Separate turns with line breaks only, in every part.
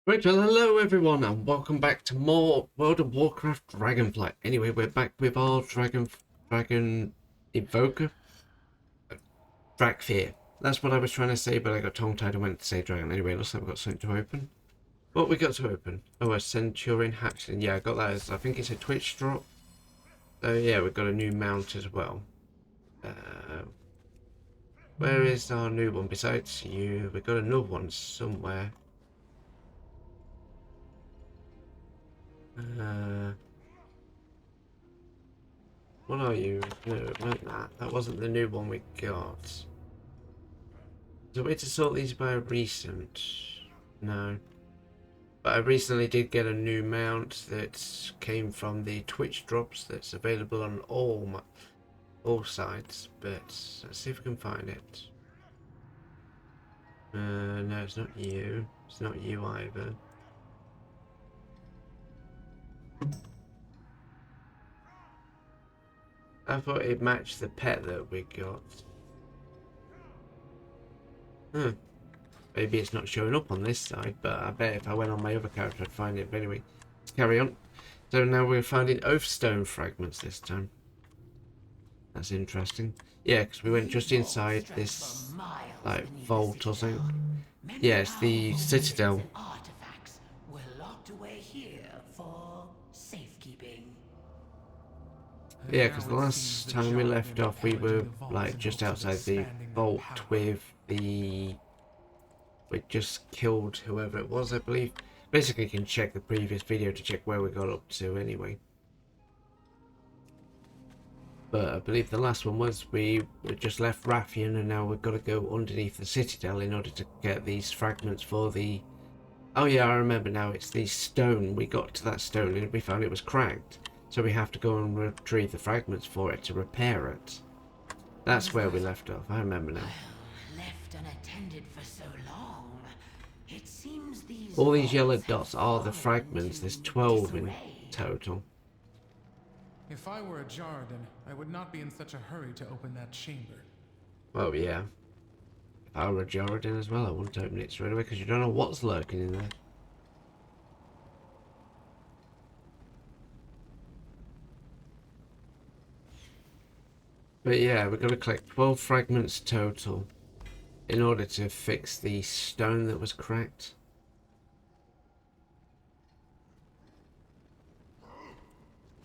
Right, well, hello everyone, and welcome back to more World of Warcraft Dragonflight. Anyway, we're back with our Dragon Evoker, Fear. That's what I was trying to say, but I got tongue-tied and went to say Dragon. Anyway, looks like we've got something to open. What we got to open? Oh, a Centurion Hatchling. Yeah, I got that as, I think it's a Twitch drop. Oh yeah, we've got a new mount as well. Where is our new one? Besides you, we've got another one somewhere. What are you? No, not that. That wasn't the new one we got. Is there a way to sort these by recent? No. But I recently did get a new mount that came from the Twitch drops that's available on all sites. But let's see if we can find it. No, it's not you. It's not you either. I thought it matched the pet that we got. Huh. Maybe it's not showing up on this side, but I bet if I went on my other character I'd find it. But anyway, let's carry on. So now we're finding Oathstone fragments this time. That's interesting. Yeah, because we went just inside this, like, vault or something. Yeah, it's the Citadel.
Artifacts were locked away here for safekeeping.
Yeah, because the last time we left off, we were, like, just outside the vault with the... We just killed whoever it was, I believe. Basically, you can check the previous video to check where we got up to anyway. But I believe the last one was we just left Rathian and now we've got to go underneath the Citadel in order to get these fragments for the... Oh yeah, I remember now, it's the stone. We got to that stone and we found it was cracked. So we have to go and retrieve the fragments for it to repair it. That's where we left off, I remember now.
Left unattended for so long, it seems these
All these yellow
vaults
dots
have
are the
fallen
fragments,
into
there's 12 in
disarray.
total.
If I were a Jarden, I would not be in such a hurry to open that chamber.
Well, yeah. If I were a Jordan as well, I wouldn't open it straight away because you don't know what's lurking in there. But yeah, we've got to collect 12 fragments total in order to fix the stone that was cracked.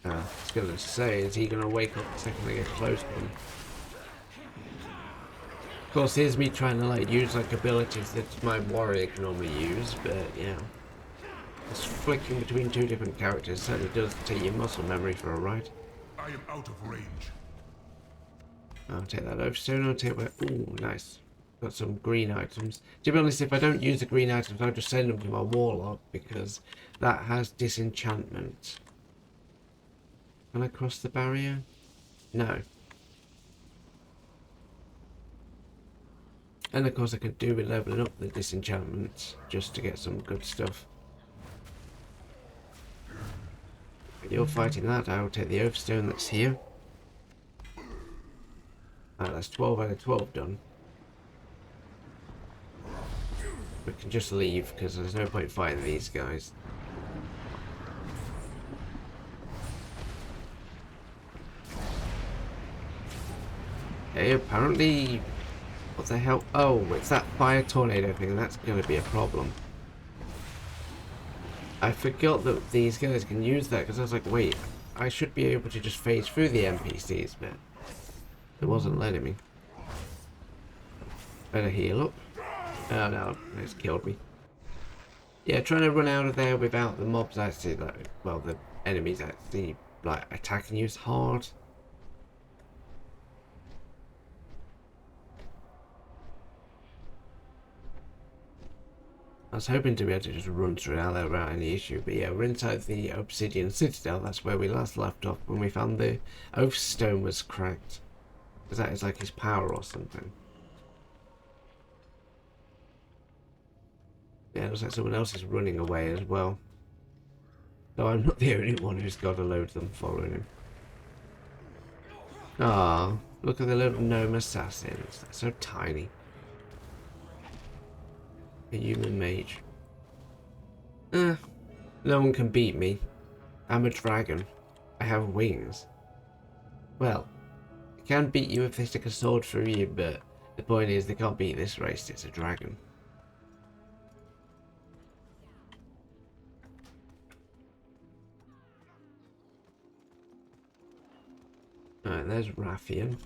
I was going to say, is he going to wake up the second I get close to him? Of course, here's me trying to like use like abilities that my warrior can normally use, but yeah. It's flicking between two different characters certainly does take your muscle memory for a ride.
I am out of range.
I'll take that Oathstone, I'll take that. Ooh, nice. Got some green items. To be honest, if I don't use the green items, I'll just send them to my warlock because that has disenchantment. Can I cross the barrier? No. And of course I could do with leveling up the disenchantment just to get some good stuff. But you're fighting that, I'll take the Oathstone that's here. Ah, that's 12 out of 12 done. We can just leave because there's no point fighting these guys. Okay, apparently... What the hell? Oh, it's that fire tornado thing. That's going to be a problem. I forgot that these guys can use that because I was like, wait, I should be able to just phase through the NPCs, but it wasn't letting me. Better heal up. Oh no, it's killed me. Yeah, trying to run out of there without the mobs actually, like, well, the enemies actually, like, attacking you is hard. I was hoping to be able to just run through out there without any issue, but yeah, we're inside the Obsidian Citadel. That's where we last left off when we found the Oathstone was cracked. Because that is like his power or something. Yeah, it looks like someone else is running away as well. So I'm not the only one who's got a load of them following him. Ah, look at the little gnome assassins. They're so tiny. A human mage. Eh, no one can beat me. I'm a dragon. I have wings. Well, they can beat you if they stick a sword through you, but the point is they can't beat this race. It's a dragon. Alright, there's Rathian.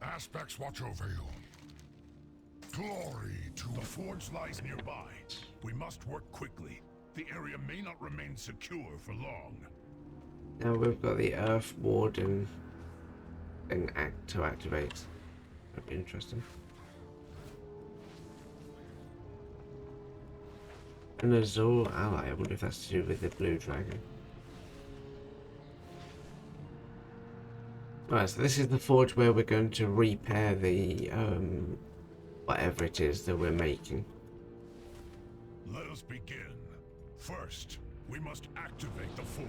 Aspects watch over you. Glory to the forge lies nearby. We must work quickly. The area may not remain secure for long.
Now we've got the Earth Warden thing to activate. That'd be interesting. An Azul ally. I wonder if that's to do with the blue dragon. Right, so this is the forge where we're going to repair the whatever it is that we're making.
Let us begin. First, we must activate the forge.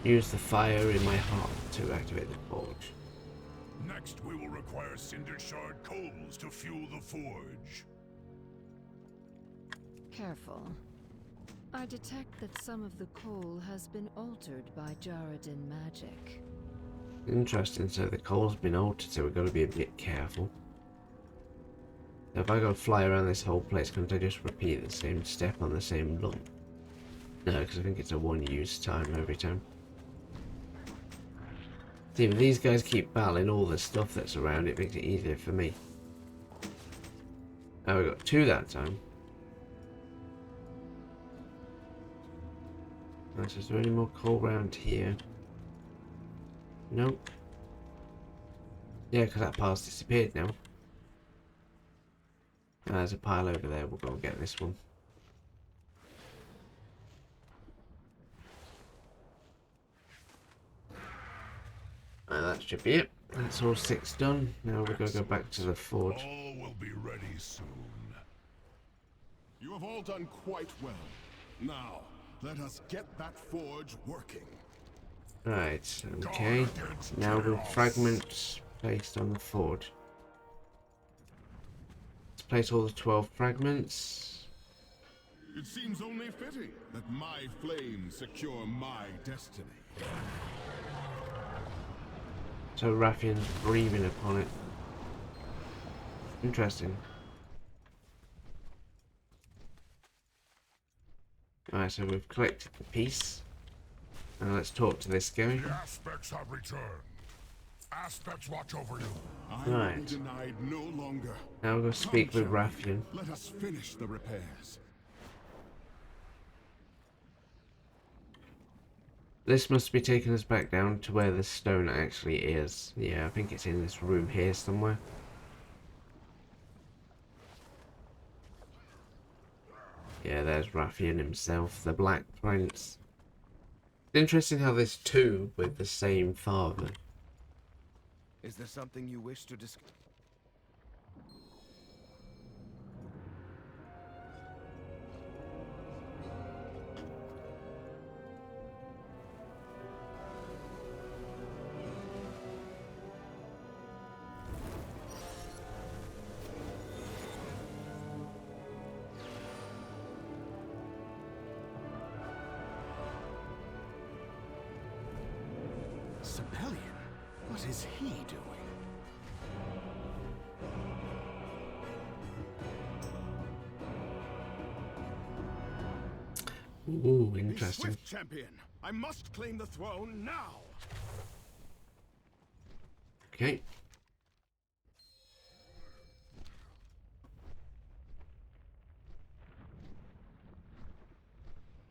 Use the fire in my heart to activate the forge.
Next, we will require cinder shard coals to fuel the forge.
Careful. I detect that some of the coal has been altered by Jaredin magic.
Interesting, so the coal's been altered, so we've got to be a bit careful. So if I go fly around this whole place, can't I just repeat the same step on the same lump? No, because I think it's a one-use time every time. See, if these guys keep battling all the stuff that's around, it makes it easier for me. Oh, we got 2 that time. Right, so is there any more coal around here? Nope. Yeah, because that part's disappeared now. There's a pile over there. We'll go and get this one. That should be it. That's all 6 done. Now we're going to go back to the forge.
All will be ready soon.
You have all done quite well. Now, let us get that forge working.
Right, okay. Now the fragments placed on the forge. Let's place all the 12 fragments.
It seems only fitting that my flames secure my destiny.
So Rathian's breathing upon it. Interesting. Alright, so we've collected the piece. Now let's talk to this guy.
The aspects have returned. Aspects watch over you.
I will be denied no longer.
Now we're going to speak with Rathian.
Let us finish the repairs.
This must be taking us back down to where the stone actually is. Yeah, I think it's in this room here somewhere. Yeah, there's Rathian himself, the Black Prince. It's interesting how there's 2 with the same father.
Is there something you wish to discuss?
Sibelian? What is he doing?
Ooh,
Be
interesting.
swift, champion. I must claim the throne now.
Okay.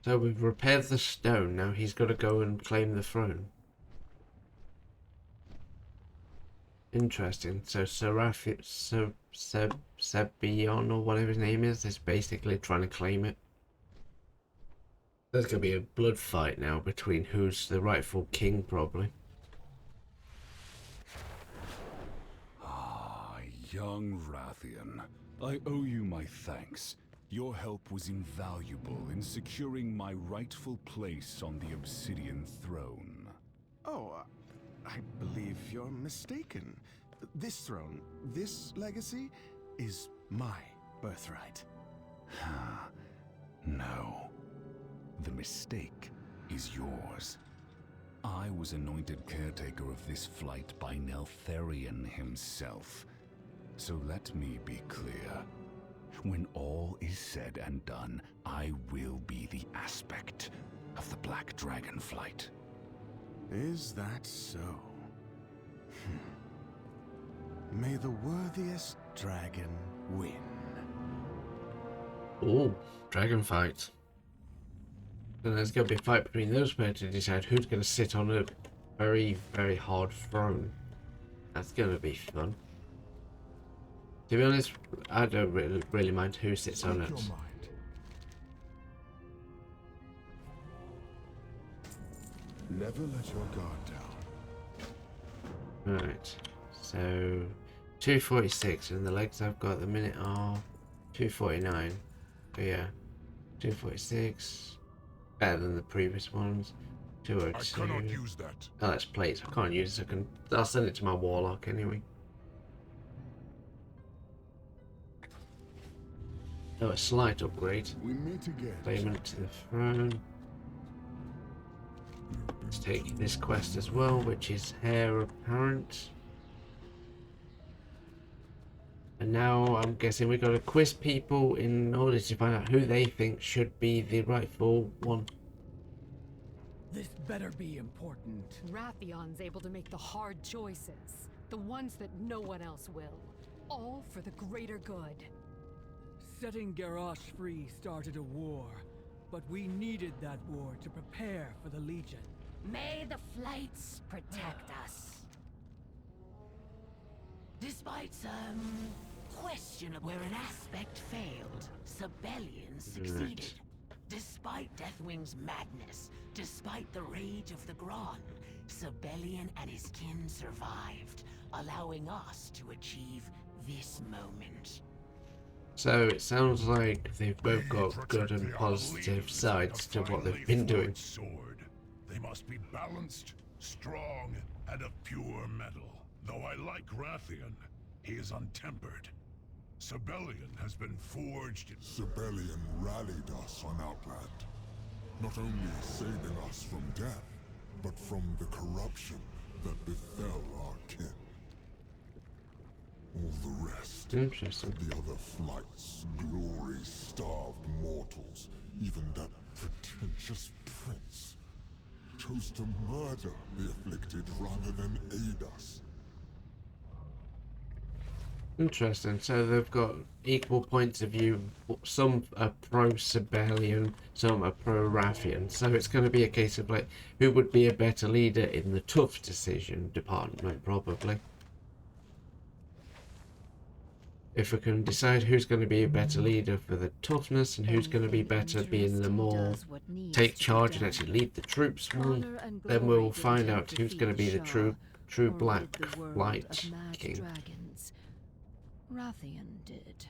So we've repaired the stone, now he's got to go and claim the throne. Interesting. So Sebion or whatever his name is basically trying to claim it. There's going to be a blood fight now between who's the rightful king, probably.
Ah, young Rathian. I owe you my thanks. Your help was invaluable in securing my rightful place on the Obsidian throne.
Oh, I believe you're mistaken. This throne, this legacy, is my birthright.
No. The mistake is yours. I was anointed caretaker of this flight by Neltharion himself. So let me be clear. When all is said and done, I will be the aspect of the Black Dragonflight.
Is that so? May the worthiest dragon win.
Ooh, dragon fight. And there's going to be a fight between those pairs to decide who's going to sit on a very, very hard throne. That's going to be fun. To be honest, I don't really mind who sits on it.
Never let your guard down.
Right, so 246, and the legs I've got at the minute are 249. So yeah, 246, better than the previous ones. 202.
I cannot use that.
Oh, that's plates. I can't use it. I'll send it to my warlock anyway. Oh, a slight upgrade.
We meet again.
Claimant to the throne. Let's take this quest as well, which is Heir Apparent. And now I'm guessing we've got to quiz people in order to find out who they think should be the rightful one.
This better be important.
Rathion's able to make the hard choices, the ones that no one else will, all for the greater good.
Setting Garrosh free started a war, but we needed that war to prepare for the Legion.
May the flights protect us. Despite some questionable where an aspect failed, Sibelian succeeded. Despite Deathwing's madness, despite the rage of the Gron, Sibelian and his kin survived, allowing us to achieve this moment.
So it sounds like they've both got good and positive sides to what they've been doing.
Sword. They must be balanced, strong, and of pure metal. Though I like Rathian, he is untempered. Sibelian has been forged.
Sibelian rallied us on Outland, not only saving us from death, but from the corruption that befell our kin. All the rest,
Interesting.
the other flights, glory-starved mortals, even that pretentious prince, chose to murder the afflicted rather than aid us.
Interesting. So they've got equal points of view. Some are pro-Sibelian, some are pro-Rathian. So it's going to be a case of like, who would be a better leader in the tough decision department, probably. If we can decide who's going to be a better leader for the toughness and who's going to be better being the more take charge and actually lead the troops one, then we'll find out who's going to be the true Black Light King.
Rathian did.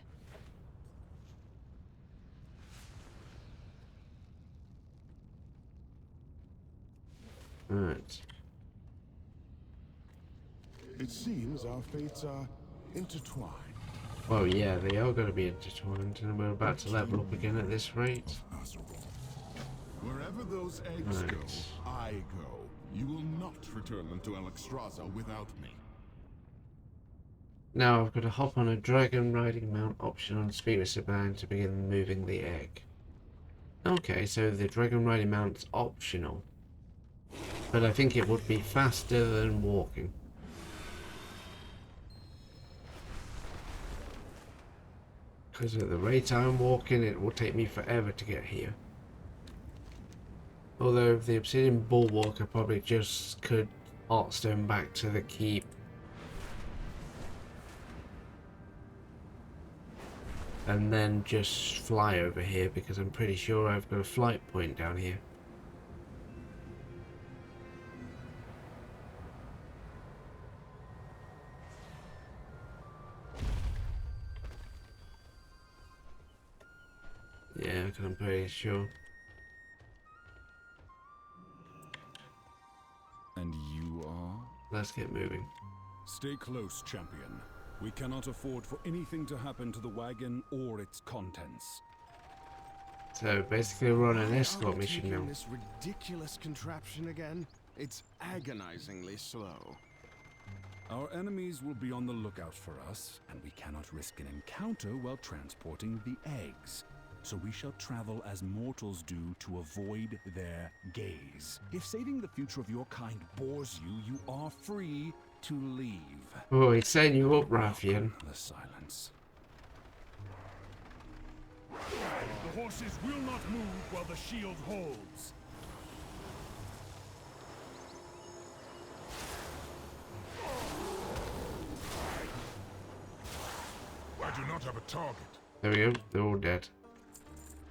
Right.
It seems our fates are intertwined.
Well, yeah, they are going to be intertwined, and we're about to level up again at this rate.
Wherever those eggs
Right.
go, I go. You will not return them to Alexstrasza without me.
Now I've got to hop on a dragon riding mount option on Speed with Saban to begin moving the egg. Okay, so the dragon riding mount's optional. But I think it would be faster than walking. Because at the rate I'm walking, it will take me forever to get here. Although the Obsidian Bulwark, I probably just could Heartstone back to the keep. And then just fly over here, because I'm pretty sure I've got a flight point down here. Yeah, I'm pretty sure.
And you are?
Let's get moving.
Stay close, champion. We cannot afford for anything to happen to the wagon or its contents.
So basically we're on an
Why are
escort
we
mission
taking
now.
this ridiculous contraption again? It's agonizingly slow.
Our enemies will be on the lookout for us, and we cannot risk an encounter while transporting the eggs. So we shall travel as mortals do to avoid their gaze. If saving the future of your kind bores you, you are free to leave.
Oh, he's setting you up, Rathian.
The silence.
The horses will not move while the shield holds. I do not have a target.
There we go, they're all dead.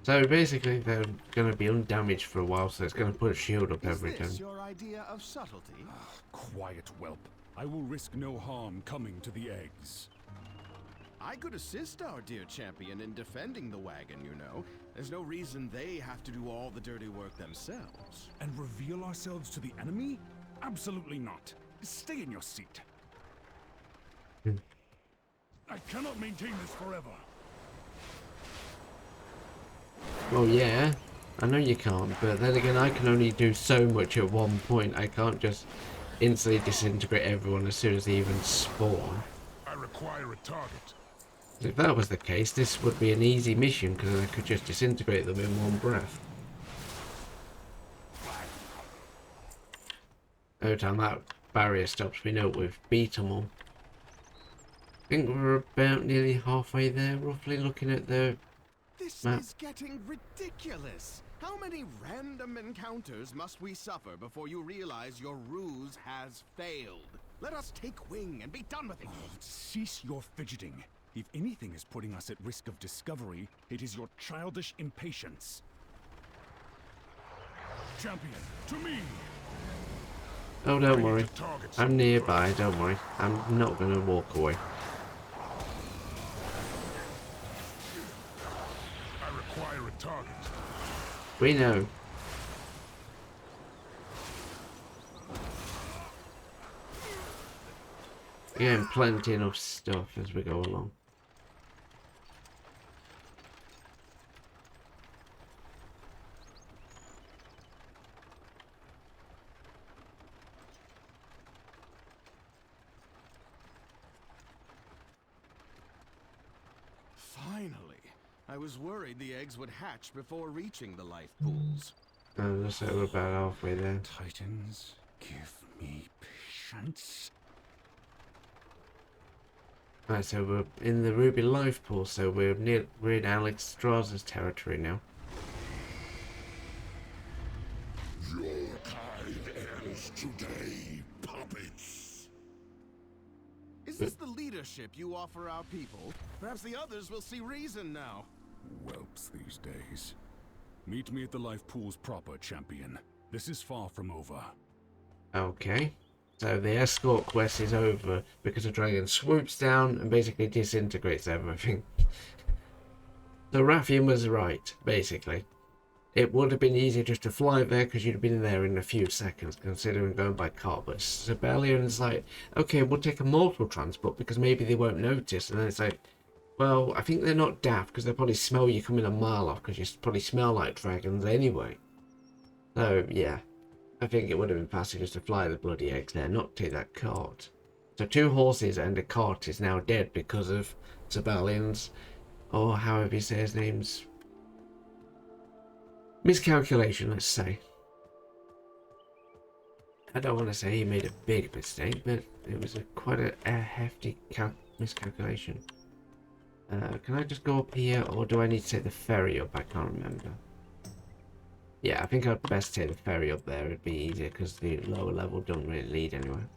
So basically they're going to be undamaged for a while, so it's going to put a shield up every time.
Is this your idea of subtlety?
Quiet, whelp. I will risk no harm coming to the eggs.
I could assist our dear champion in defending the wagon, you know. There's no reason they have to do all the dirty work themselves.
And reveal ourselves to the enemy? Absolutely not. Stay in your seat.
I cannot maintain this forever.
Well, yeah, I know you can't, but then again, I can only do so much at one point. I can't just instantly disintegrate everyone as soon as they even spawn.
I require a target.
If that was the case, this would be an easy mission, because I could just disintegrate them in one breath. Every time that barrier stops, we know we've beat them all. I think we're about nearly halfway there, roughly, looking at the
This
map.
is getting ridiculous. How many random encounters must we suffer before you realize your ruse has failed? Let us take wing and be done with it.
Cease your fidgeting. If anything is putting us at risk of discovery, it is your childish impatience.
Champion, to me.
Oh, don't worry. I'm nearby, don't worry. I'm not going to walk away.
I require a target.
We know. Getting plenty enough stuff as we go along.
Finally. I was worried the eggs would hatch before reaching the life pools.
Looks like we're about halfway there.
Titans, give me patience.
Right, so we're in the Ruby Life Pool, so we're in Alex Strauss's territory now.
Your kind ends today, puppets.
Is this the leadership you offer our people? Perhaps the others will see reason now.
Whelps these days. Meet me at the life pools proper, champion. This is far from over.
Okay. So the escort quest is over because the dragon swoops down and basically disintegrates everything. So Rathian was right, basically. It would have been easier just to fly there because you'd have been there in a few seconds, considering going by car. But Sibelian's like, okay, we'll take a mortal transport because maybe they won't notice. And then it's like, well, I think they're not daft because they'll probably smell you coming a mile off because you probably smell like dragons anyway. So, yeah. I think it would have been faster just to fly the bloody eggs there, not take that cart. So 2 horses and a cart is now dead because of Sibelian's, or however you say his name's, miscalculation, let's say. I don't want to say he made a big mistake, but it was quite a hefty miscalculation. Can I just go up here, or do I need to take the ferry up? I can't remember. Yeah, I think I'd best take the ferry up there. It'd be easier because the lower level don't really lead anywhere.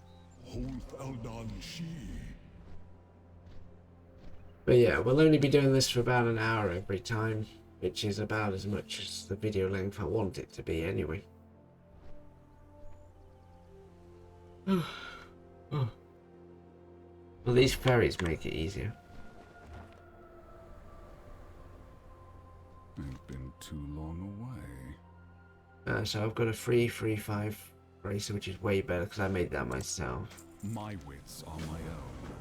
But yeah, we'll only be doing this for about an hour every time, which is about as much as the video length I want it to be anyway. Well, these ferries make it easier.
I've been too long away.
So I've got a 335 racer, which is way better because I made that myself.
My wits are my own.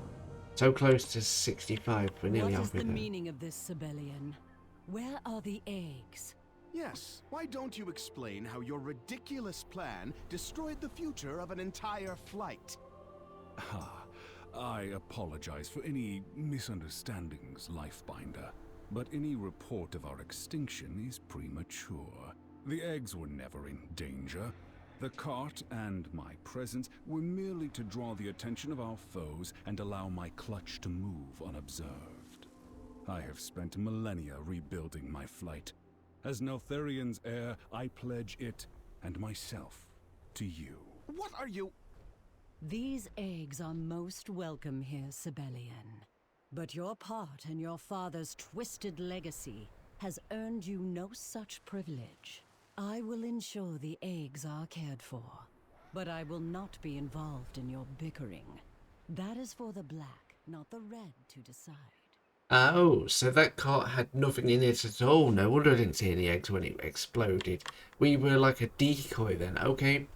So close to 65, we're nearly
What is
halfway
the
there.
meaning of this, Sibelian? Where are the eggs?
Yes, why don't you explain how your ridiculous plan destroyed the future of an entire flight?
I apologize for any misunderstandings, Lifebinder, but any report of our extinction is premature. The eggs were never in danger. The cart and my presence were merely to draw the attention of our foes and allow my clutch to move unobserved. I have spent millennia rebuilding my flight. As Neltharian's heir, I pledge it and myself to you.
What are you...
These eggs are most welcome here, Sibelian. But your part in your father's twisted legacy has earned you no such privilege. I will ensure the eggs are cared for, but I will not be involved in your bickering. That is for the black, not the red, to decide.
Oh, so that cart had nothing in it at all. No wonder I didn't see any eggs when it exploded. We were like a decoy then. Okay.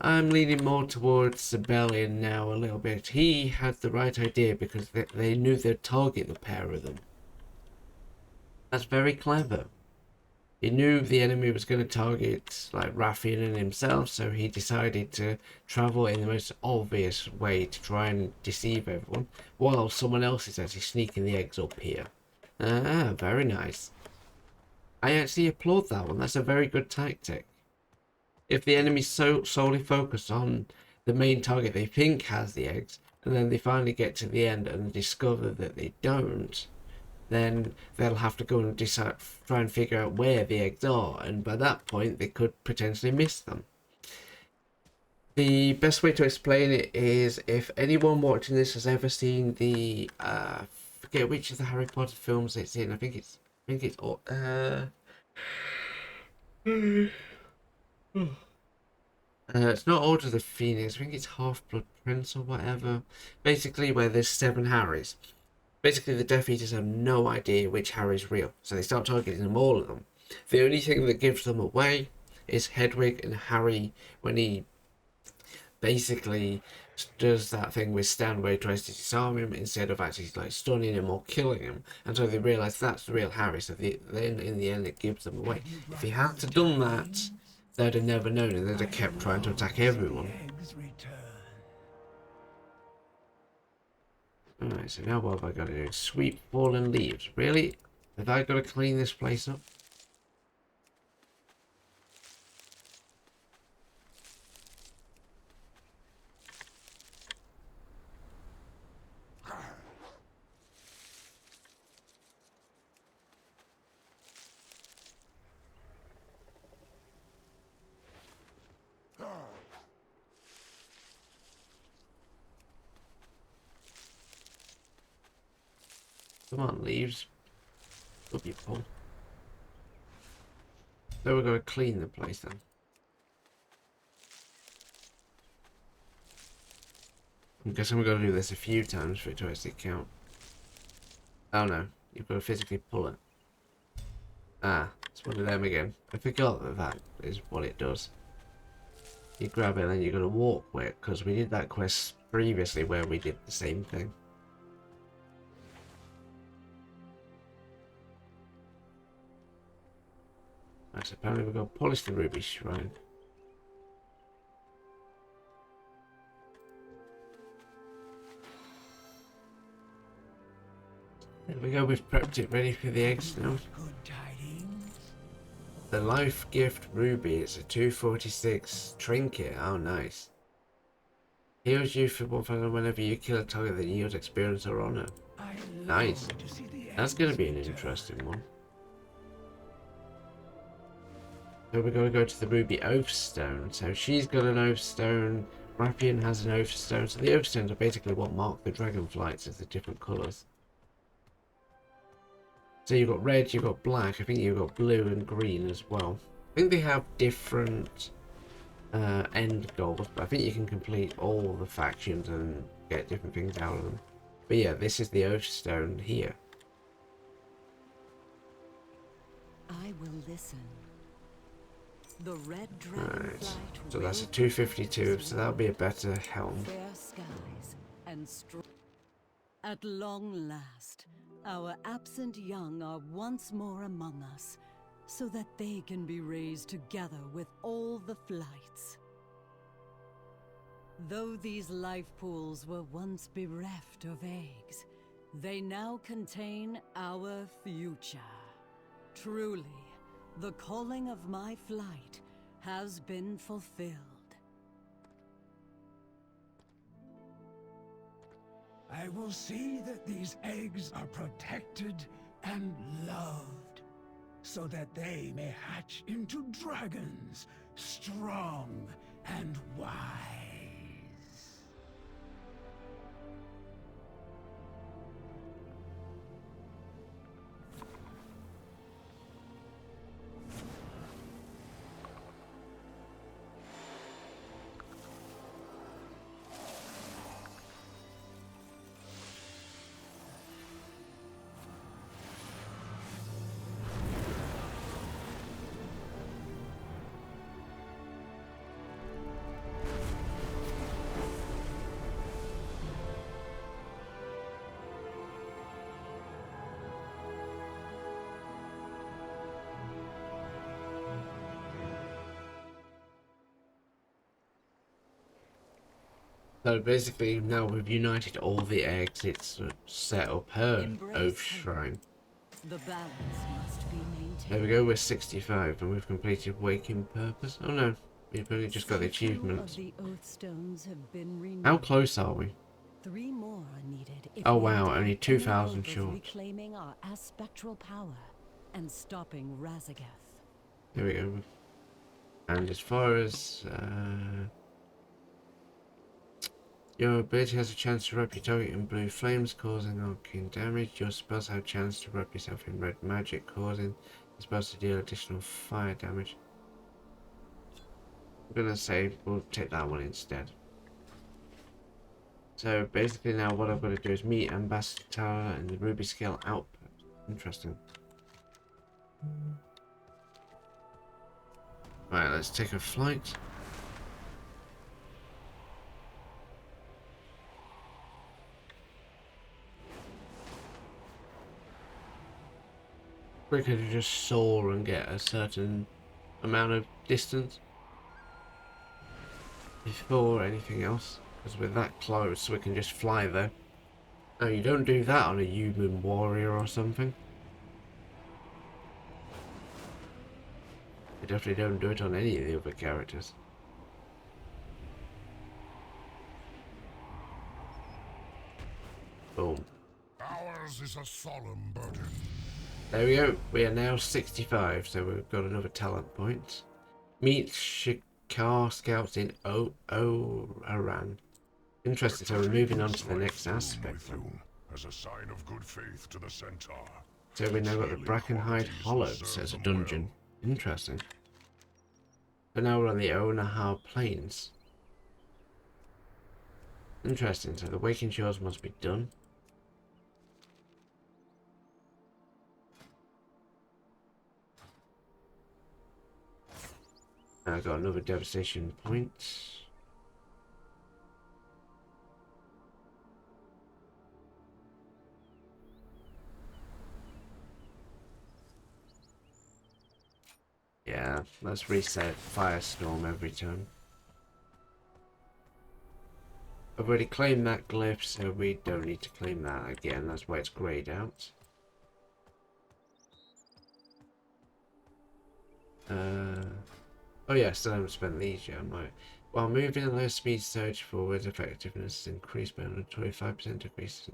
I'm leaning more towards Sibelian now a little bit. He had the right idea because they knew they'd target the pair of them. That's very clever. He knew the enemy was going to target like Rathian and himself, so he decided to travel in the most obvious way to try and deceive everyone, while someone else is actually sneaking the eggs up here. Ah, very nice. I actually applaud that one. That's a very good tactic. If the enemy's solely focused on the main target they think has the eggs, and then they finally get to the end and discover that they don't, then they'll have to go and try and figure out where the eggs are, and by that point they could potentially miss them. The best way to explain it is, if anyone watching this has ever seen the forget which of the Harry Potter films it's in. I think it's it's not Order of the Phoenix. I think it's Half-Blood Prince or whatever. Basically, where there's 7 Harrys. Basically, the Death Eaters have no idea which Harry's real, so they start targeting them, all of them. The only thing that gives them away is Hedwig and Harry when he basically does that thing with Stan where he tries to disarm him instead of actually like stunning him or killing him, and so they realise that's the real Harry. So then in the end, it gives them away. If he hadn't done that, they'd have never known, and they'd have kept trying to attack everyone. Alright, so now what have I got to do? Sweep fallen leaves. Really? Have I got to clean this place up? Come on, leaves. Up you pull. So we're going to clean the place then. I'm guessing we're going to do this a few times for it to actually count. Oh no, you've got to physically pull it. Ah, it's one of them again. I forgot that that is what it does. You grab it and then you're going to walk with it, because we did that quest previously where we did the same thing. Right, so apparently we've got to polish the ruby shrine. There we go, we've prepped it ready for the eggs now. The life gift ruby, it's a 246 trinket. Oh, nice. Heals you for 1,000 whenever you kill a target that yields experience or honor. Nice. That's going to be an interesting one. So we're going to go to the ruby oath stone. So she's got an oath stone. Rathian has an oath stone. So the oath stones are basically what mark the dragonflights as the different colours. So you've got red, you've got black, I think you've got blue and green as well. I think they have different end goals, but I think you can complete all the factions and get different things out of them. But yeah, this is the oath stone here.
I will listen. The red
Right,
dragonflight
so that's a 252, so that'll be a better helm.
fair skies and at long last, our absent young are once more among us. so that they can be raised together with all the flights. Though these life pools were once bereft of eggs, they now contain our future. Truly, the calling of my flight has been fulfilled.
I will see that these eggs are protected and loved, so that they may hatch into dragons, strong and wise.
So basically, now we've united all the eggs, it's set up her Oath Shrine.
The balance must be maintained.
There we go, we're 65 and we've completed Waking Purpose. Oh no, we've only just got the achievements.
The Oath Stones have been renewed.
How close are we?
3 more are needed. If
Oh
we
wow,
are to
only
have
2,000
any hope of
short.
reclaiming our aspectral power and stopping Razagath.
There we go. And as far as your ability has a chance to wrap your target in blue flames, causing arcane damage. Your spells have a chance to wrap yourself in red magic, causing your spells to deal additional fire damage. I'm gonna say we'll take that one instead. So basically now what I've got to do is meet Ambassador Tower and the Ruby Scale output. Interesting. Right, let's take a flight. Quicker to just soar and get a certain amount of distance before anything else, because we're that close we can just fly there. No, you don't do that on a human warrior or something. You definitely don't do it on any of the other characters. Boom.
Ours is a solemn burden.
There we go. We are now 65, so we've got another talent point. Meet Shikar scouts in Aran. Interesting, so we're moving on to the next aspect.
As a sign of good faith to the centaur.
So we now got the Brackenhide Hollows as a dungeon. Interesting. But now we're on the Onahar Plains. Interesting, so the Waking Shores must be done. I got another devastation point. Yeah, let's reset Firestorm every turn. I've already claimed that glyph, so we don't need to claim that again. That's why it's greyed out. Oh yeah, still haven't spent these yet, I might. While moving at low speed, surge forward effectiveness is increased by 125% decrease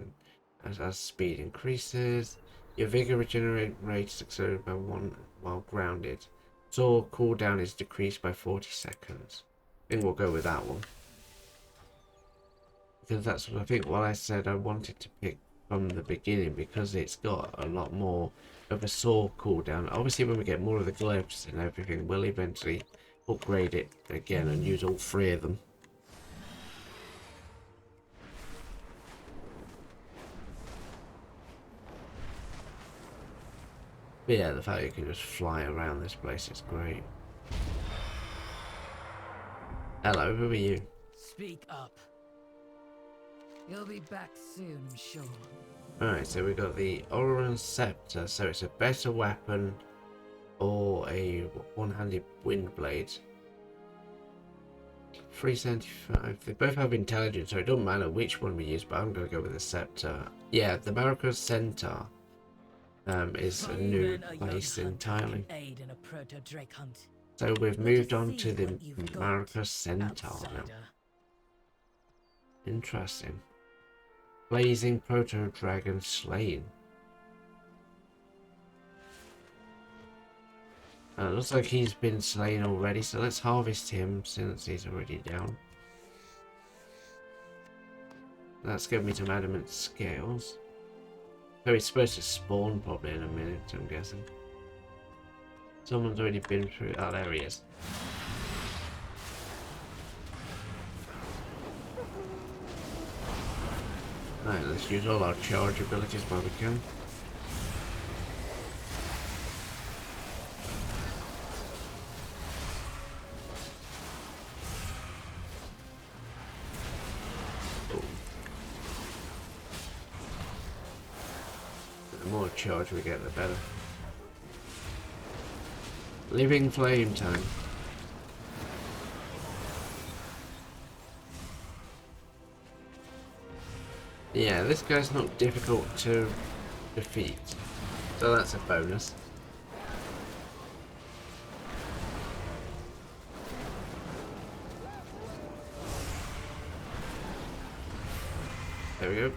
as speed increases. Your vigor regenerate rate is accelerated by 1 while grounded. Soar cooldown is decreased by 40 seconds. I think we'll go with that one. Because that's what I think what I said I wanted to pick from the beginning, because it's got a lot more of a soar cooldown. Obviously when we get more of the glyphs and everything, we'll eventually upgrade it again and use all 3 of them. But yeah, the fact you can just fly around this place is great. Hello, who are you?
Speak up. You'll be back soon, I'm sure.
Alright, so we got the Oran Scepter, so it's a better weapon or a one-handed wind blade. 375. They both have intelligence, so it doesn't matter which one we use, but I'm going to go with the scepter. Yeah, the Maracas Centaur is a new place entirely. So we've moved on to the Maracas Centaur now. Interesting. Blazing Proto-Dragon slain. Looks like he's been slain already, so let's harvest him since he's already down. That's given me some adamant scales. So he's supposed to spawn probably in a minute, I'm guessing. Someone's already been through. Oh, there he is. Right, let's use all our charge abilities while we can. The more charge we get, the better. Living flame time. Yeah, this guy's not difficult to defeat, so that's a bonus. There we go.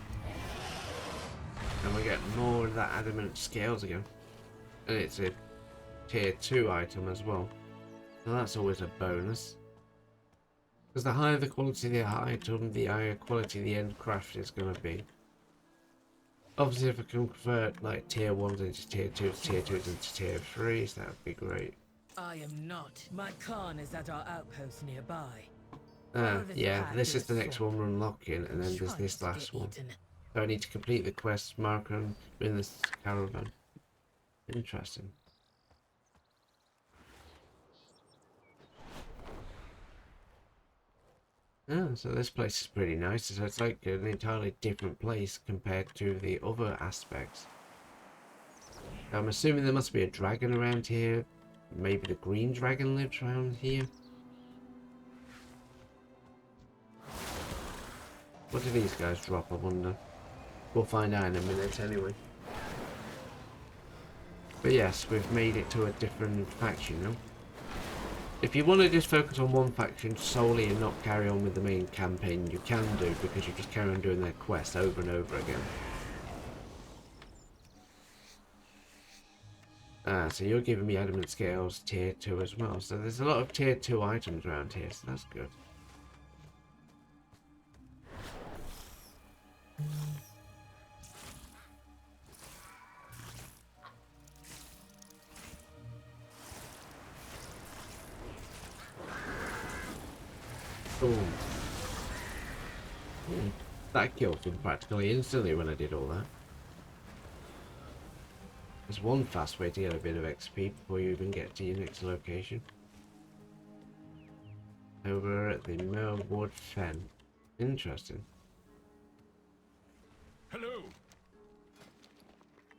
And we get more of that adamant scales again. And it's a tier 2 item as well. So that's always a bonus. Because the higher the quality of the item, the higher quality the end craft is going to be. Obviously, if I can convert like tier 1s into tier 2s, tier 2s into tier 3s, that would be great.
I am not. My Khan is at our outpost nearby.
Yeah, this is the next one we're unlocking, and then there's this last one. So I need to complete the quest marker and win this caravan. Interesting. Oh, so this place is pretty nice. So it's like an entirely different place compared to the other aspects. I'm assuming there must be a dragon around here. Maybe the green dragon lives around here. What do these guys drop, I wonder? We'll find out in a minute anyway. But yes, we've made it to a different faction now. If you want to just focus on one faction solely and not carry on with the main campaign, you can do, because you just carry on doing their quests over and over again. So you're giving me adamant scales tier 2 as well. So there's a lot of tier 2 items around here, so that's good. Boom. That killed him practically instantly when I did all that. There's one fast way to get a bit of XP before you even get to your next location. Over at the Merwood Fen. Interesting.
Hello.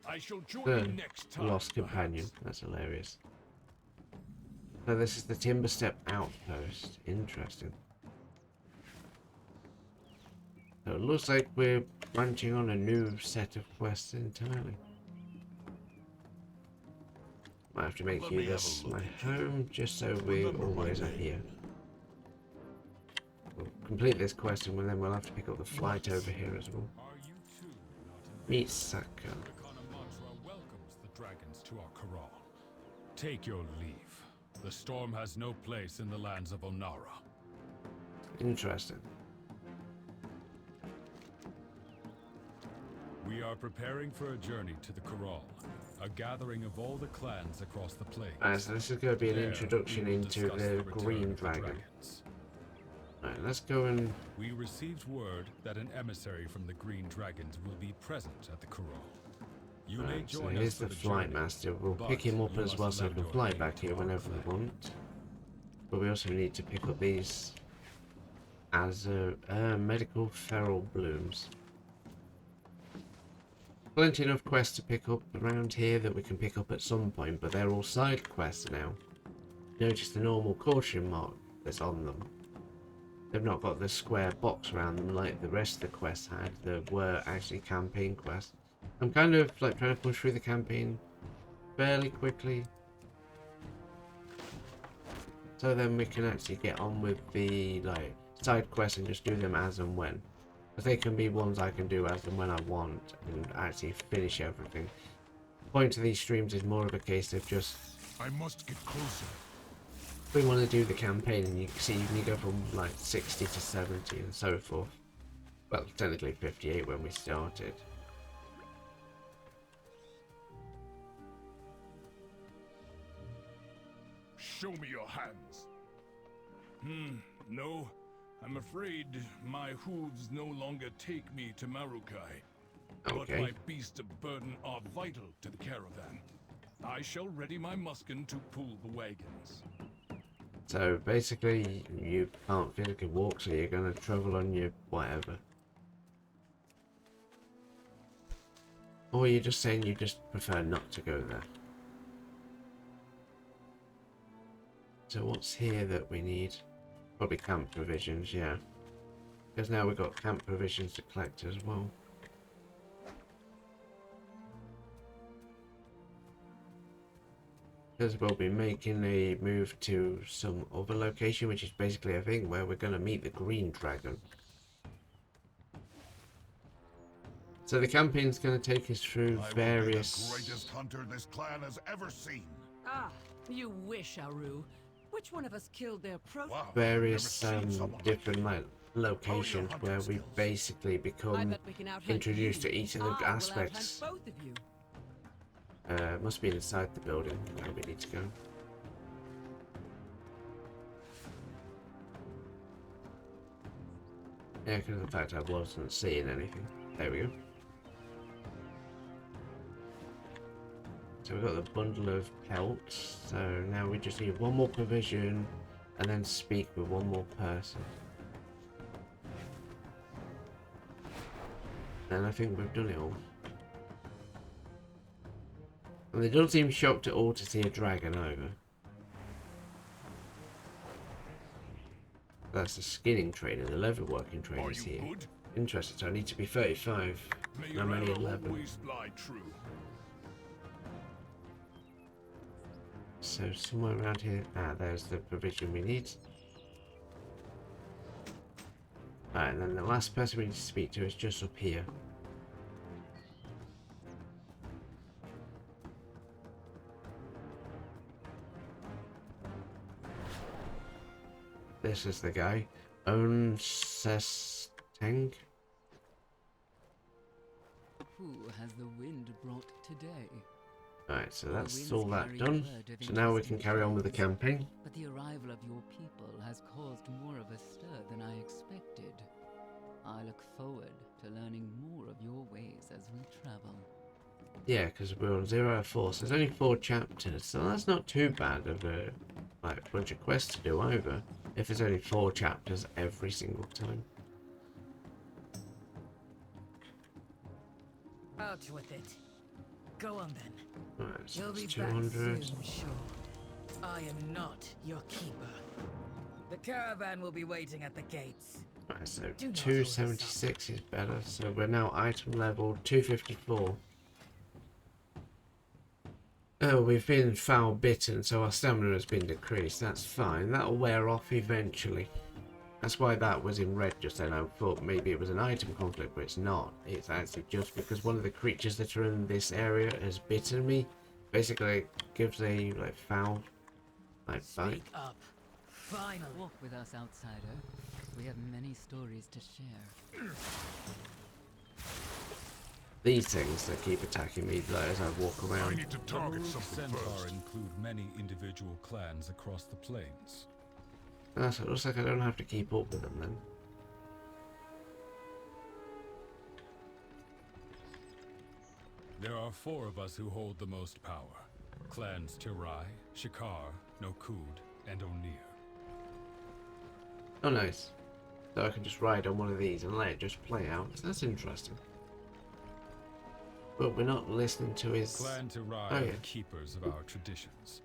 I shall join you next time.
Lost companion. That's hilarious. So this is the Timber Step outpost. Interesting. So it looks like we're branching on a new set of quests entirely. Might have to make you this my home, just so we always are here. We'll complete this quest and then we'll have to pick up the flight over here as well. Meet Saka.
Welcomes the dragons to our corral. Take your leave. The storm has no place in the lands of Onara.
Interesting.
We are preparing for a journey to the corral, a gathering of all the clans across the plains.
So this is going to be an introduction into the Green Dragon. Alright, let's go and...
We received word that an emissary from the Green Dragons will be present at the corral. You may join
so here's the Flight Master. We'll pick him up as well so I can fly back here whenever we want. But we also need to pick up these as medical feral blooms. plenty enough quests to pick up around here that we can pick up at some point, but they're all side quests now. Notice the normal caution mark that's on them. They've not got the square box around them like the rest of the quests had that were actually campaign quests. I'm kind of like trying to push through the campaign fairly quickly, so then we can actually get on with the like side quests and just do them as and when. Because they can be ones I can do as and when I want and actually finish everything. The point of these streams is more of a case of just
I must get closer.
we want to do the campaign, and you can see you go from like 60 to 70 and so forth. Well, technically 58 when we started.
Show me your hands.
No. I'm afraid my hooves no longer take me to Marukai. But my beasts of burden are vital to the caravan. I shall ready my muskin to pull the wagons.
So basically, you can't physically walk, so you're going to travel on your whatever. Or you're just saying you just prefer not to go there. So what's here that we need? Probably camp provisions, yeah. Because now we've got camp provisions to collect as well. Because we'll be making a move to some other location, which is basically a thing where we're going to meet the green dragon. So the campaign's going to take us through various...
I will be the greatest hunter this clan has ever seen.
Ah, you wish, Aru. Which one of us killed their
various different like locations where we basically become introduced to each of the aspects. Must be inside the building where we need to go. Yeah, because in fact I wasn't seeing anything. There we go. So we've got the bundle of pelts, so now we just need one more provision and then speak with one more person. And I think we've done it all. And they don't seem shocked at all to see a dragon either. That's the skinning trainer, the leather working trainers here. Interesting, so I need to be 35. And I'm only 11. So somewhere around here, there's the provision we need. Alright, and then the last person we need to speak to is just up here. This is the guy, Onsesteng.
Who has the wind brought today?
Alright, so that's all that done. So now we can carry on with the campaign.
But the arrival of your people has caused more of a stir than I expected. I look forward to learning more of your ways as we travel.
Yeah, because we're on 0 out of 4, so there's only 4 chapters, so that's not too bad of a bunch of quests to do either. If there's only 4 chapters every single time.
Out with it. Go on then.
Right, so
You'll be
it's
back
200.
soon, sure. I am not your keeper. The caravan will be waiting at the gates.
Right, so 276 is better. So we're now item level 254. Oh, we've been foul bitten, so our stamina has been decreased. That's fine. That'll wear off eventually. That's why that was in red just then. I thought maybe it was an item conflict, but it's not. It's actually just because one of the creatures that are in this area has bitten me. Basically, it gives a foul bite.
Speak up. Finally.
Walk with us, outsider. We have many stories to share.
These things that keep attacking me as I walk around.
I need to target something first.
include many individual clans across the plains.
So it looks like I don't have to keep up with them then.
There are 4 of us who hold the most power. Clans Tirai, Shikar, Nokud, and Onir.
Oh nice. So I can just ride on one of these and let it just play out. That's interesting. But we're not listening to his...
Clan Tirai
Oh,
are
yeah.
the keepers of our traditions.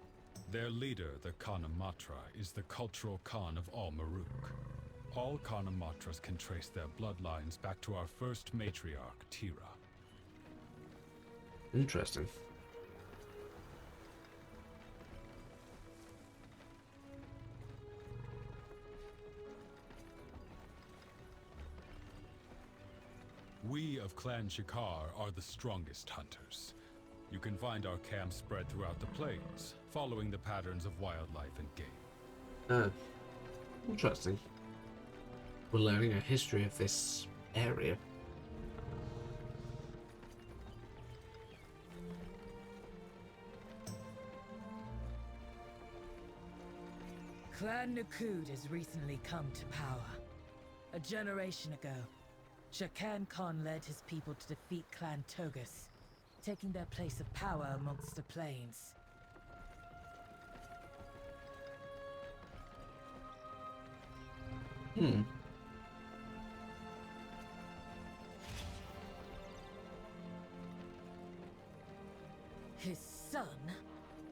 Their leader, the Khanamatra, is the cultural Khan of all Maruk. All Khanamatras can trace their bloodlines back to our first matriarch, Tira.
Interesting.
We of Clan Shikar are the strongest hunters. You can find our camp spread throughout the plains, following the patterns of wildlife and game.
Interesting. We're learning a history of this area.
Clan Nukud has recently come to power. A generation ago, Shakan Khan led his people to defeat Clan Togus, taking their place of power amongst the plains. His son,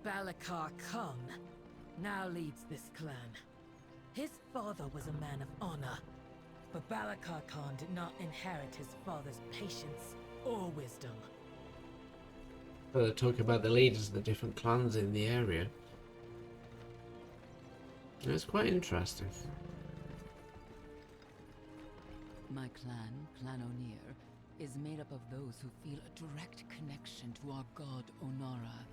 Balakar Khan, now leads this clan. His father was a man of honor, but Balakar Khan did not inherit his father's patience or wisdom.
Talk about the leaders of the different clans in the area. It's quite interesting.
My clan, Clan Onir, is made up of those who feel a direct connection to our god Onara.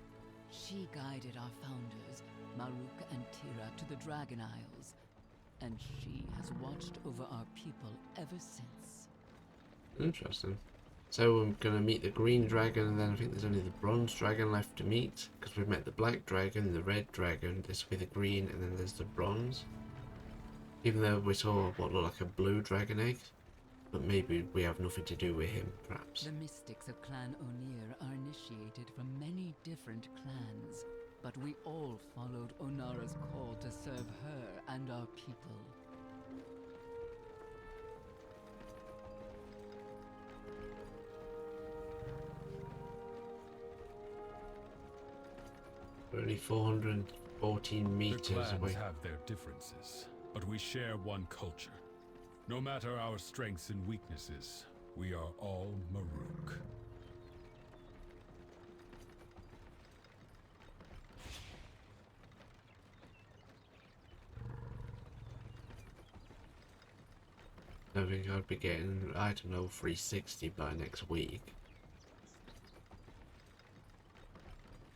She guided our founders, Maruk and Tira, to the Dragon Isles, and she has watched over our people ever since.
Interesting. So we're gonna meet the green dragon, and then I think there's only the bronze dragon left to meet, because we've met the black dragon, the red dragon, this will be the green, and then there's the bronze. Even though we saw what looked like a blue dragon egg, but maybe we have nothing to do with him, perhaps.
The mystics of Clan Onir are initiated from many different clans, but we all followed Onara's call to serve her and our people.
We're only 414 meters
The clans
away.
have their differences, but we share one culture. No matter our strengths and weaknesses, we are all Maruk.
I think I'd be getting, I don't know, 360 by next week.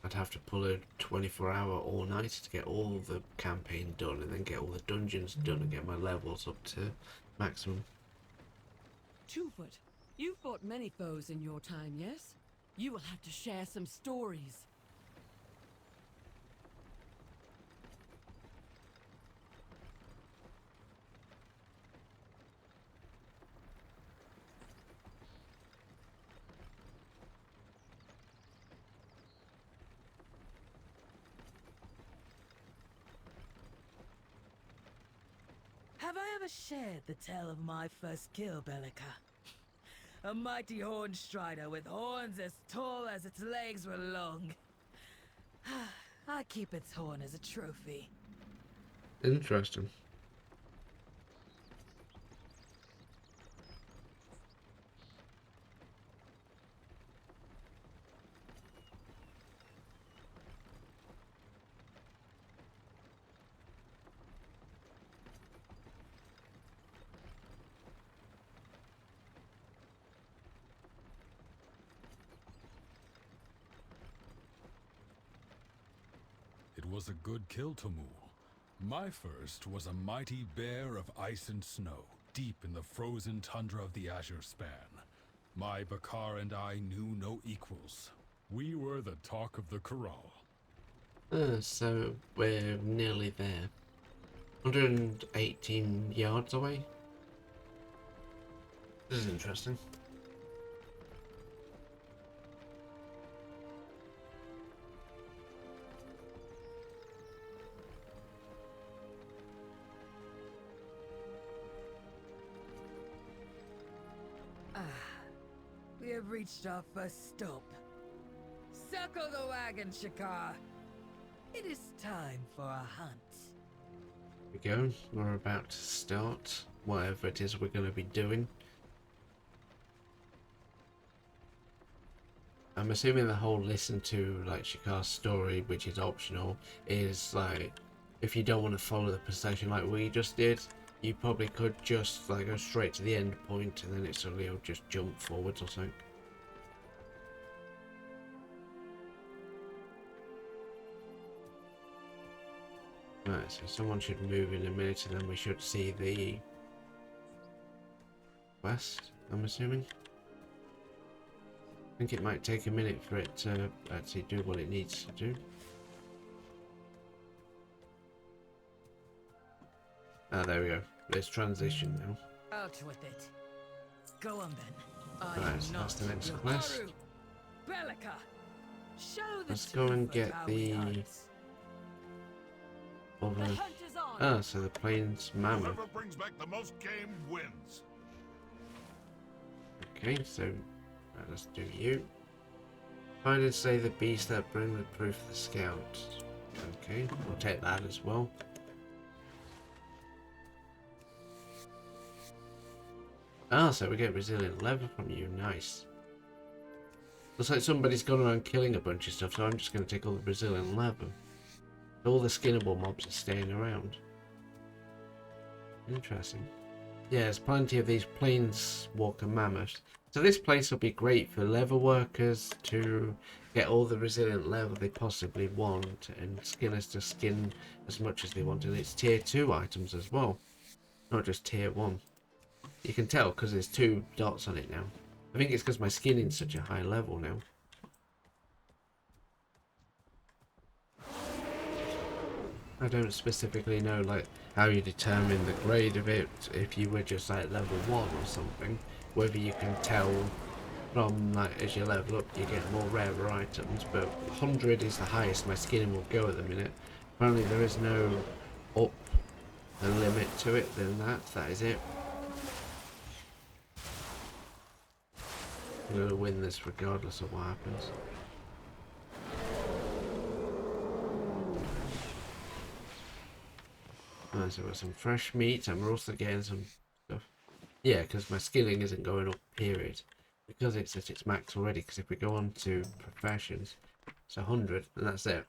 I'd have to pull a 24-hour all-night to get all the campaign done, and then get all the dungeons done and get my levels up to maximum.
Twofoot, you've fought many foes in your time, yes? You will have to share some stories.
Have I ever shared the tale of my first kill, Bellica? A mighty horn strider with horns as tall as its legs were long. I keep its horn as a trophy.
Interesting.
It was a good kill, Tomu. My first was a mighty bear of ice and snow, deep in the frozen tundra of the Azure Span. My Bakar and I knew no equals. We were the talk of the Corral.
So we're nearly there. 118 yards away. This is interesting.
We have reached our first stop. Circle the wagon, Shakar. It is time for a hunt.
Here we go. We're about to start whatever it is we're going to be doing. I'm assuming the whole listen to like Shakar's story, which is optional, is like if you don't want to follow the procession like we just did, you probably could just like go straight to the end point and then it suddenly will just jump forwards or something. Right, so someone should move in a minute and then we should see the quest, I'm assuming. I think it might take a minute for it to actually do what it needs to do. Ah, there we go. There's transition now.
Out with it. Go on then.
Right, so that's the next quest.
Bellica. Show the
Let's go and get the other. Ah, so the plains mammoth.
Whoever brings back the most game wins.
Okay, so right, let's do you. Find and slay the beast that bring the proof of the scout. Okay, we'll take that as well. Ah, so we get resilient leather from you. Nice. Looks like somebody's gone around killing a bunch of stuff, so I'm just going to take all the resilient leather. All the skinnable mobs are staying around. Interesting. Yeah, there's plenty of these planeswalker mammoths. So this place will be great for leather workers to get all the resilient leather they possibly want, and skinners to skin as much as they want. And it's tier 2 items as well, not just tier 1. You can tell because there's 2 dots on it now. I think it's because my skinning's such a high level now. I don't specifically know like how you determine the grade of it, if you were just like level 1 or something, whether you can tell from like as you level up you get more rarer items, but 100 is the highest my skinning will go at the minute. Apparently there is no up and limit to it than that is it. I'm going to win this regardless of what happens. Right, so we've got some fresh meat and we're also getting some stuff. Yeah, because my skilling isn't going up, period. Because it's at its max already, because if we go on to professions, it's 100 and that's it.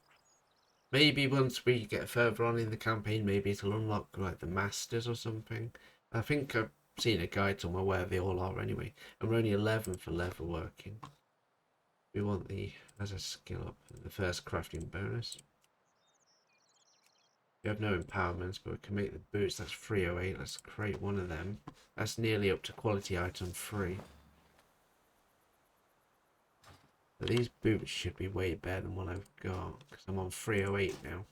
Maybe once we get further on in the campaign, maybe it'll unlock like the masters or something. I think I've seen a guide somewhere where they all are anyway. And we're only 11 for leather working. We want the as a skill up, the first crafting bonus. We have no empowerments, but we can make the boots. That's 308. Let's create one of them. That's nearly up to quality item 3. But these boots should be way better than what I've got, because I'm on 308 now.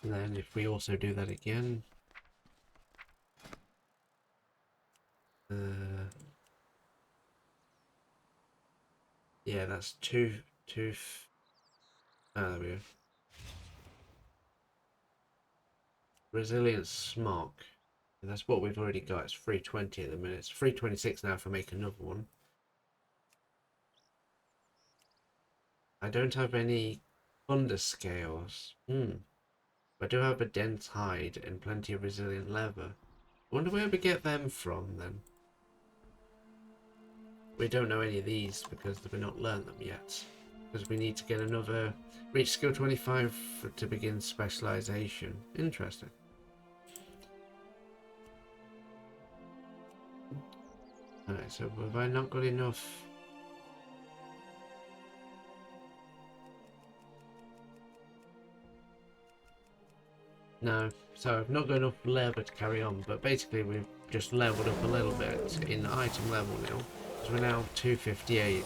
And then if we also do that again, yeah, that's two. Ah, there we go. Resilient smock. That's what we've already got. It's 320 at the minute. It's 326 now if I make another one. I don't have any thunder scales. I do have a dense hide and plenty of resilient leather. I wonder where we get them from then. We don't know any of these because we've not learned them yet. Because we need to get another reach skill 25 to begin specialization. Interesting. Alright, so have I not got enough? No, so I've not got enough leather to carry on, but basically we've just leveled up a little bit in item level now. So we're now 258.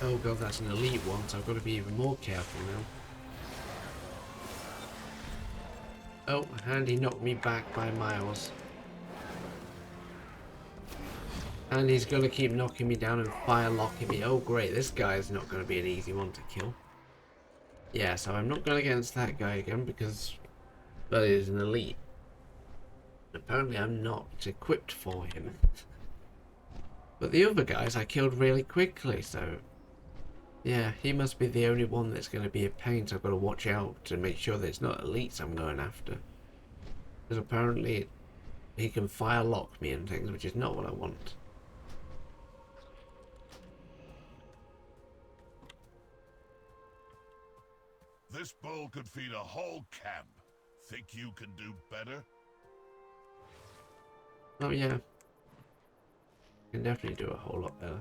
Oh god, that's an elite one, so I've got to be even more careful now. Oh, and he knocked me back by miles. And he's going to keep knocking me down and fire locking me. Oh great, this guy is not going to be an easy one to kill. Yeah, so I'm not going against that guy again because that is an elite. Apparently I'm not equipped for him. But the other guys I killed really quickly, so... Yeah, he must be the only one that's going to be a pain, so I've got to watch out to make sure that it's not elites I'm going after. Because apparently he can fire lock me and things, which is not what I want.
This bowl could feed a whole camp. Think you can do better?
Oh yeah. Can definitely do a whole lot better.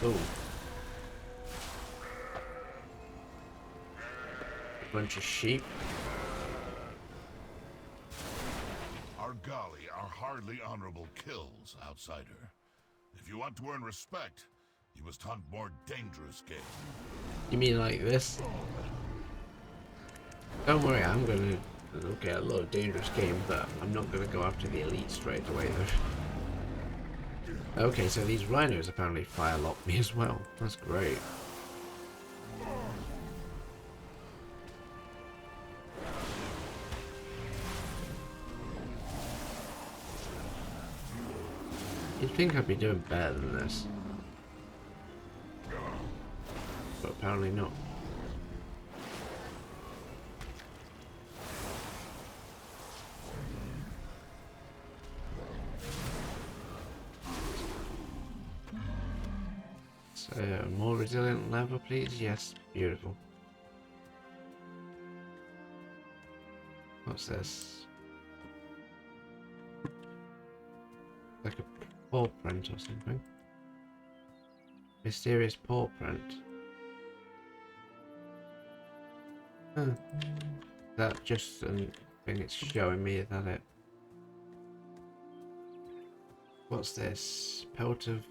Oh. A bunch of sheep.
Argali are hardly honorable kills, outsider. If you want to earn respect, you must hunt more dangerous game.
You mean like this? Don't worry, I'm gonna look at a lot of dangerous game, but I'm not gonna go after the elite straight away though. Okay, so these rhinos apparently fire lock me as well. That's great. You'd think I'd be doing better than this. But apparently not. So, more resilient lava, please? Yes, beautiful. What's this? Like a paw print or something. Mysterious paw print. Huh. That just a thing it's showing me that it... What's this? Pelt of...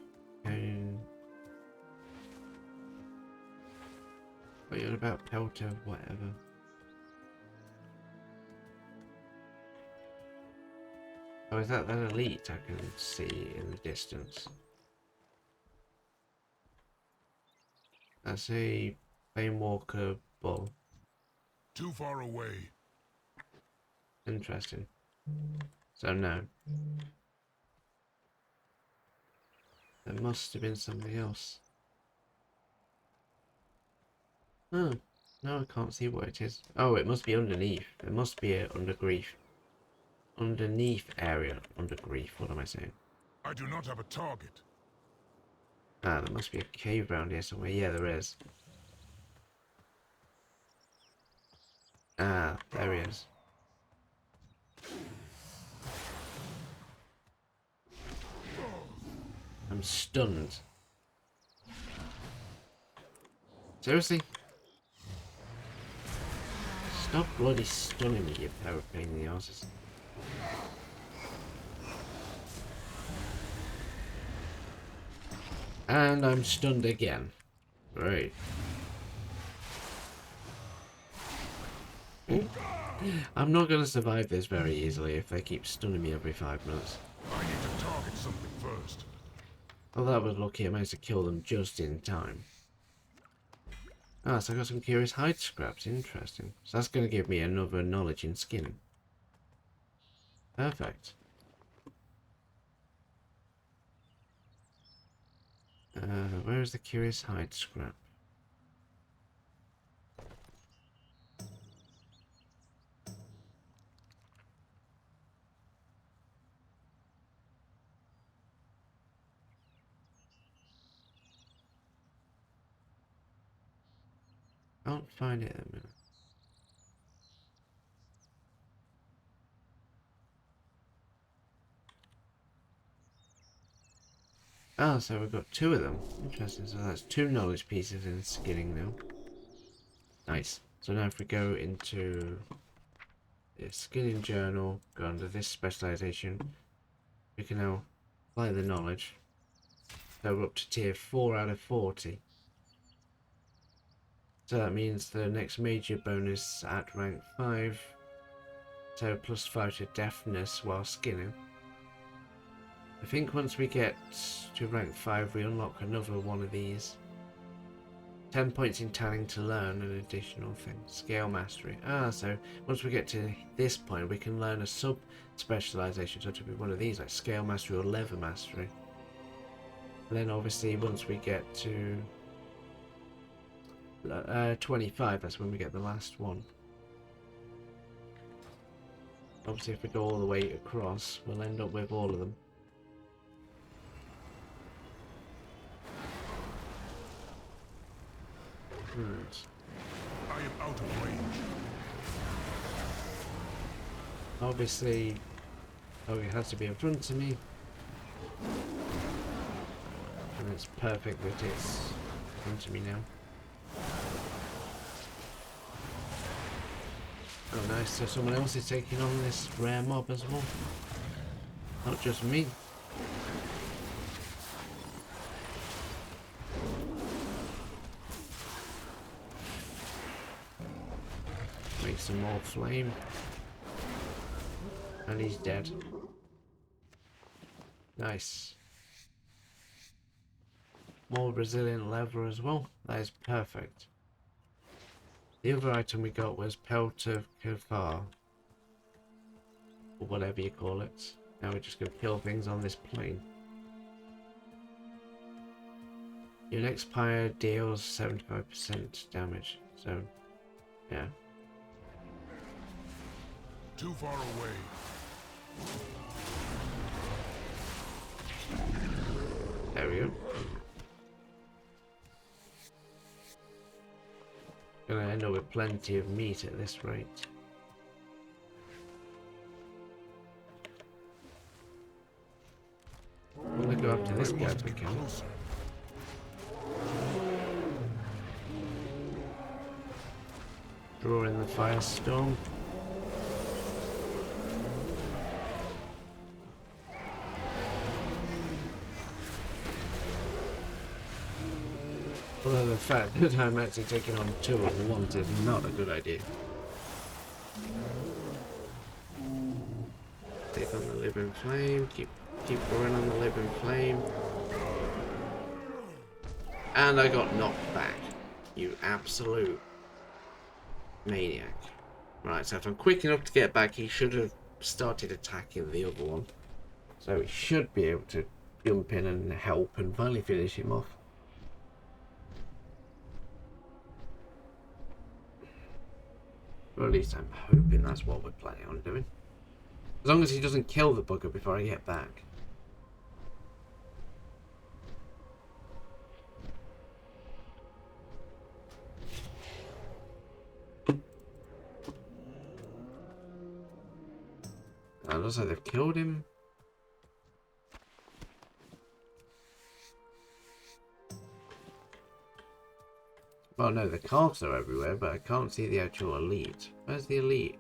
What are you on about? Pelt of whatever. Oh, is that an elite I can see in the distance? That's a Planewalker bull.
Too far away.
Interesting. So no. There must have been something else. Oh, no, I can't see what it is. Oh, it must be underneath. It must be a underneath area. Undergrief, what am I saying?
I do not have a target.
Ah, there must be a cave around here somewhere. Yeah, there is. Ah, there he is. I'm stunned. Seriously? Stop bloody stunning me, you pair of pain in the arses. And I'm stunned again. Great. I'm not going to survive this very easily if they keep stunning me every 5 minutes.
I need to target something first.
Well, that was lucky. I managed to kill them just in time. Ah, so I got some curious hide scraps. Interesting. So that's going to give me another knowledge in skinning. Perfect. Where is the curious hide scrap? Can't find it at the minute. Ah, so we've got 2 of them. Interesting. So that's 2 knowledge pieces in skinning now. Nice. So now if we go into the skinning journal, go under this specialization, we can now apply the knowledge. So we're up to tier 4 out of 40. So that means the next major bonus at rank 5. So plus 5 to deafness while skinning. I think once we get to rank 5 we unlock another one of these. 10 points in talent to learn an additional thing. Scale mastery. So once we get to this point, we can learn a sub-specialization. So to be one of these, like scale mastery or leather mastery. And then obviously once we get to 25, that's when we get the last one. Obviously if we go all the way across, we'll end up with all of them.
I am out of range.
Obviously, it has to be in front of me. And it's perfect that it's in front of me now. Oh nice, so someone else is taking on this rare mob as well. Not just me. Make some more flame. And he's dead. Nice. More resilient leather as well. That is perfect. The other item we got was Pelt of Kafar. Or whatever you call it. Now we're just going to kill things on this plane. Your next pyre deals 75% damage. So, yeah.
Too far away.
There we go. Gonna end up with plenty of meat at this rate. I'm gonna go up to this guy if we can. Draw in the firestorm. Although the fact that I'm actually taking on two at once is not a good idea. Take on the living flame, keep going on the living flame. And I got knocked back. You absolute maniac. Right, so if I'm quick enough to get back, he should have started attacking the other one. So he should be able to jump in and help and finally finish him off. Or at least I'm hoping that's what we're planning on doing. As long as he doesn't kill the bugger before I get back. It looks like they've killed him. Well, no, the calves are everywhere, but I can't see the actual elite. Where's the elite?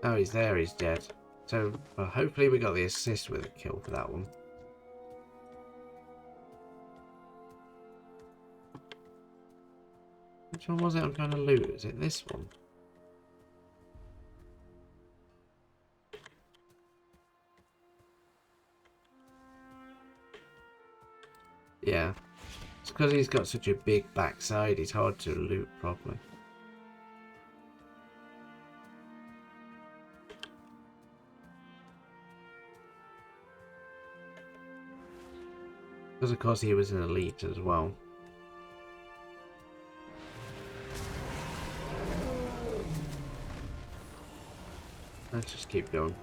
Oh, he's there, he's dead. So, well, hopefully we got the assist with a kill for that one. Which one was it I'm trying to loot? Is it this one? Yeah. It's because he's got such a big backside, it's hard to loot properly. Because of course he was an elite as well. Let's just keep going.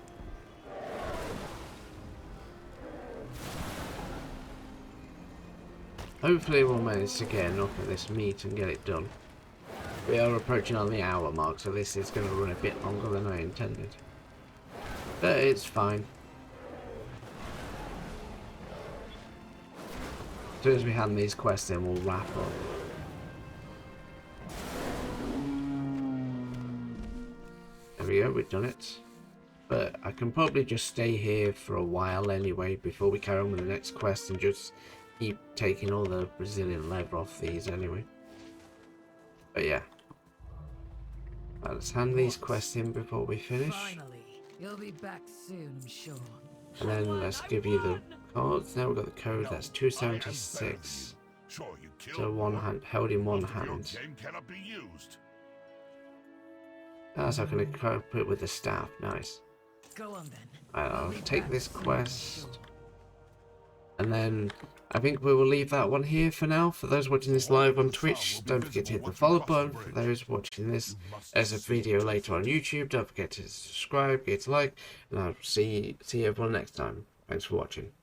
Hopefully we'll manage to get enough of this meat and get it done. We are approaching on the hour mark, so this is going to run a bit longer than I intended. But it's fine. As soon as we hand these quests in, we'll wrap up. There we go, we've done it. But I can probably just stay here for a while anyway before we carry on with the next quest and just keep taking all the Brazilian leather off these anyway. But yeah. Right, let's hand these quests in before we finish.
Finally, you'll be back soon, I'm sure.
And then let's give you the cards. Now we've got the code, that's 276.
Sure, you killed
So one hand, held in one hand.
your game cannot be used.
That's how can equip it with the staff. Nice.
Go on then.
I'll take this quest. And then I think we will leave that one here for now. For those watching this live on Twitch, don't forget to hit the follow button. For those watching this as a video later on YouTube, don't forget to subscribe, get a like, and I'll see everyone next time. Thanks for watching.